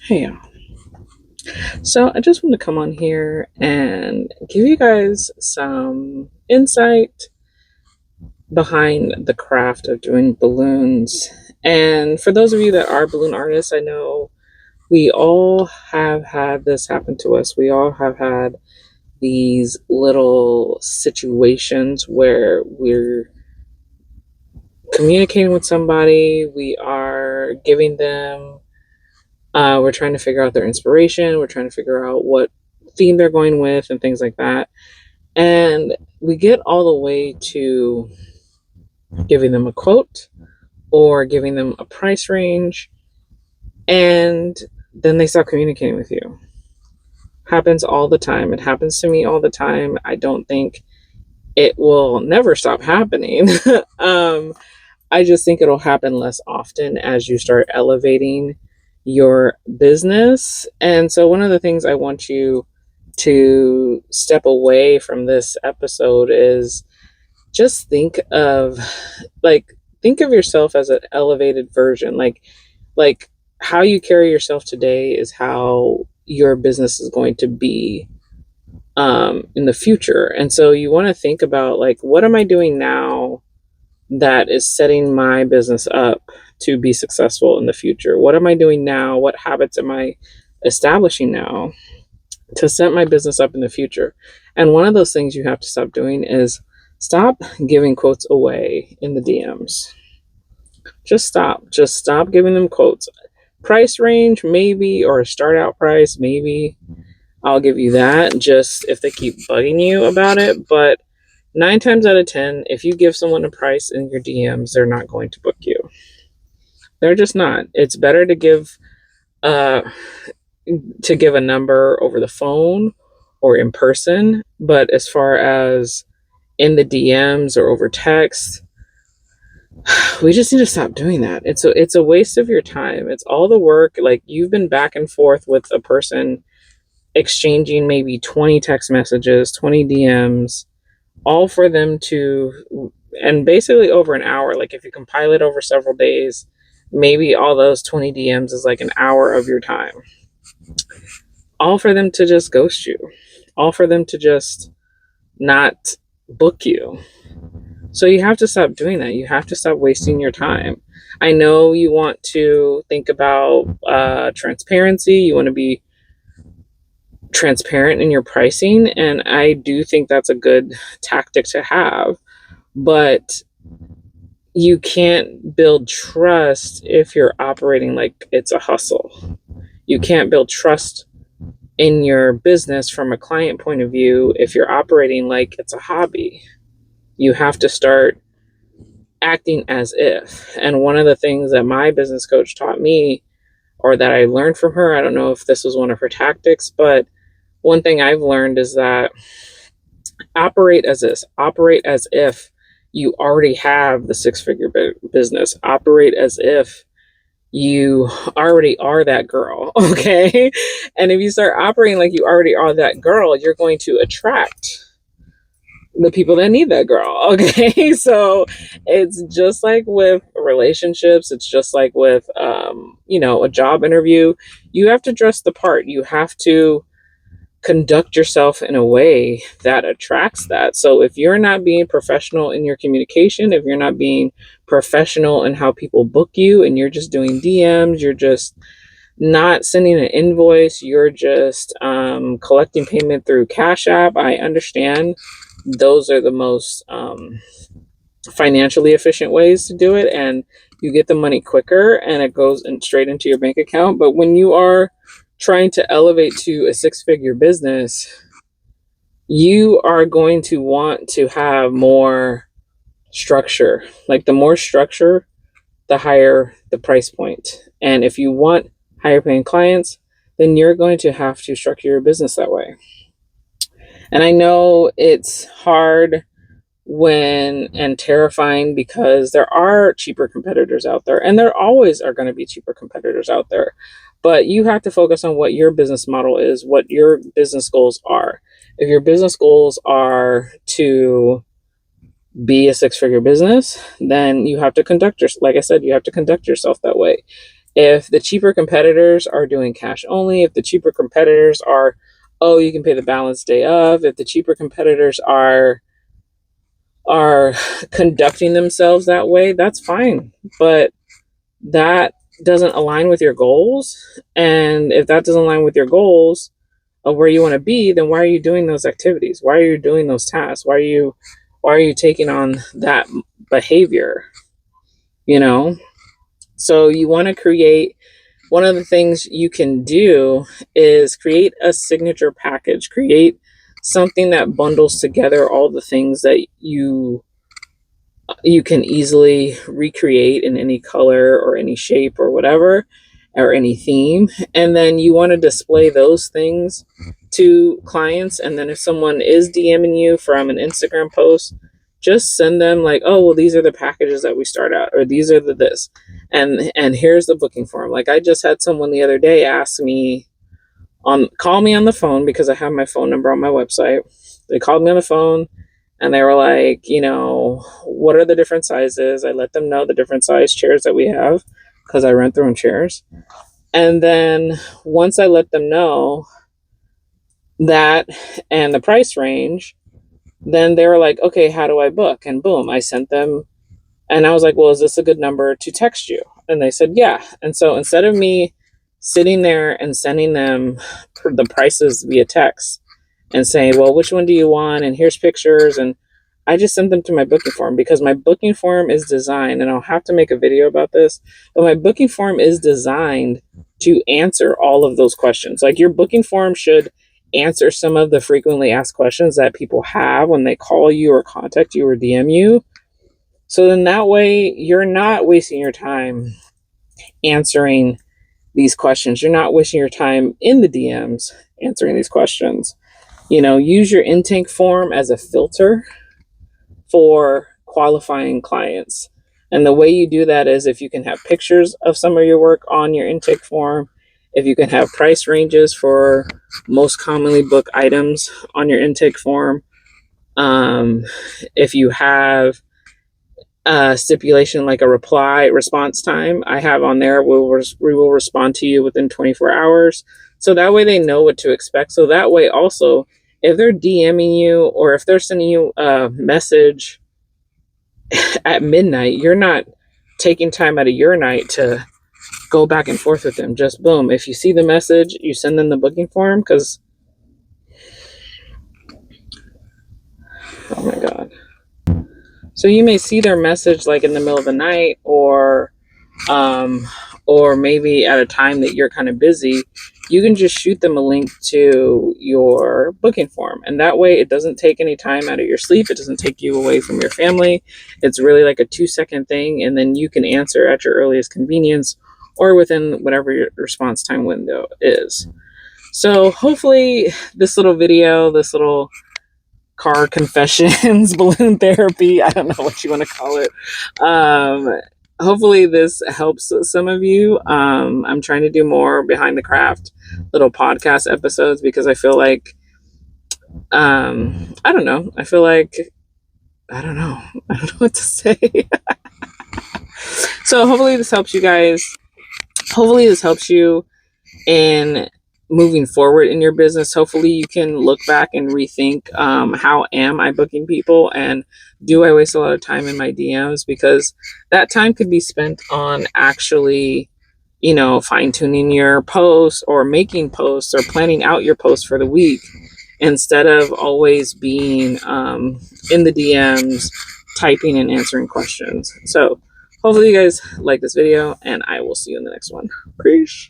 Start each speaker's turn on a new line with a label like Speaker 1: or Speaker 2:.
Speaker 1: Hey, y'all. So I just want to come on here and give you guys some insight behind the craft of doing balloons. And for those of you that are balloon artists, I know we all have had this happen to us. We all have had these little situations where we're communicating with somebody, we are giving them we're trying to figure out their inspiration. We're trying to figure out what theme they're going with and things like that. And we get all the way to giving them a quote or giving them a price range, and then they stop communicating with you. Happens all the time. It happens to me all the time. I don't think it will never stop happening. I just think it'll happen less often as you start elevating your business. And so, one of the things I want you to step away from this episode is just like think of yourself as an elevated version. Like how you carry yourself today is how your business is going to be in the future. And so you want to think about, like, what am I doing now that is setting my business up to be successful in the future? What am I doing now? What habits am I establishing now to set my business up in the future? And one of those things you have to stop doing is stop giving quotes away in the DMs. Just stop. Just stop giving them quotes. Price range, maybe, or a start out price, maybe. I'll give you that just if they keep bugging you about it. But 9 times out of 10, if you give someone a price in your DMs, they're not going to book you. They're just not. It's better uh, to give a number over the phone or in person. But as far as in the DMs or over text, we just need to stop doing that. It's a waste of your time. It's all the work. Like, you've been back and forth with a person, exchanging maybe 20 text messages, 20 DMs, all for them to, and basically over an hour. Like, if you compile it over several days, maybe all those 20 DMs is like an hour of your time. All for them to just ghost you. All for them to just not book you. So you have to stop doing that. You have to stop wasting your time. I know you want to think about transparency. You want to be transparent in your pricing. And I do think that's a good tactic to have. But you can't build trust if you're operating like it's a hustle. You can't build trust in your business from a client point of view if you're operating like it's a hobby. You have to start acting as if. And one of the things that my business coach taught me, or that I learned from her, I don't know if this was one of her tactics, but one thing I've learned is that operate as if you already have the six-figure business. Operate as if you already are that girl. Okay. And if you start operating like you already are that girl, you're going to attract the people that need that girl. Okay. So it's just like with relationships. It's just like with, a job interview. You have to dress the part. You have to conduct yourself in a way that attracts that. So if you're not being professional in your communication, if you're not being professional in how people book you, and you're just doing DMs, you're just not sending an invoice, you're just collecting payment through Cash App. I understand those are the most financially efficient ways to do it, and you get the money quicker and it goes straight into your bank account. But when you are trying to elevate to a six-figure business, you are going to want to have more structure. Like, the more structure, the higher the price point. And if you want higher paying clients, then you're going to have to structure your business that way. And I know it's hard and terrifying, because there are cheaper competitors out there, and there always are going to be cheaper competitors out there. But you have to focus on what your business model is, what your business goals are. If your business goals are to be a six-figure business, then you have to like I said, you have to conduct yourself that way. If the cheaper competitors are doing cash only, if the cheaper competitors are, oh, you can pay the balance day of, if the cheaper competitors are conducting themselves that way, that's fine. But that doesn't align with your goals. And if that doesn't align with your goals of where you want to be, then why are you doing those activities? Why are you doing those tasks? Why are you taking on that behavior? You know? So you want to create, one of the things you can do is create a signature package, create something that bundles together all the things that you can easily recreate in any color or any shape or whatever, or any theme. And then you want to display those things to clients. And then if someone is DMing you from an Instagram post, just send them like, oh, well, these are the packages that we start out, or these are the this. And here's the booking form. Like I just had someone the other day ask me call me on the phone, because I have my phone number on my website. They called me on the phone and they were like, what are the different sizes? I let them know the different size chairs that we have, because I rent their own chairs. And then once I let them know that and the price range, then they were like, okay, how do I book? And boom, I sent them. And I was like, well, is this a good number to text you? And they said, yeah. And so instead of me sitting there and sending them the prices via text and saying, well, which one do you want? And here's pictures. And I just sent them to my booking form, because my booking form is designed, and I'll have to make a video about this, but my booking form is designed to answer all of those questions. Like your booking form should answer some of the frequently asked questions that people have when they call you or contact you or DM you. So then that way you're not wasting your time answering these questions. You're not wasting your time in the DMs answering these questions. Use your intake form as a filter for qualifying clients. And the way you do that is if you can have pictures of some of your work on your intake form, if you can have price ranges for most commonly booked items on your intake form, if you have a stipulation like a response time, I have on there, we will respond to you within 24 hours. So that way they know what to expect. So that way also, if they're DMing you or if they're sending you a message at midnight, you're not taking time out of your night to go back and forth with them. Just boom. If you see the message, you send them the booking form, because, oh my God. So you may see their message like in the middle of the night, or maybe at a time that you're kind of busy. You can just shoot them a link to your booking form, and that way it doesn't take any time out of your sleep. It doesn't take you away from your family. It's really like a 2-second thing, and then you can answer at your earliest convenience or within whatever your response time window is. So hopefully this little video, this little car confessions, balloon therapy, I don't know what you want to call it, hopefully this helps some of you. I'm trying to do more behind the craft little podcast episodes, because I feel like I don't know, I don't know what to say. So hopefully this helps you guys. Hopefully this helps you in moving forward in your business. Hopefully you can look back and rethink, how am I booking people, and do I waste a lot of time in my DMs? Because that time could be spent on actually, fine-tuning your posts or making posts or planning out your posts for the week, instead of always being in the DMs typing and answering questions. So hopefully you guys like this video, and I will see you in the next one. Peace.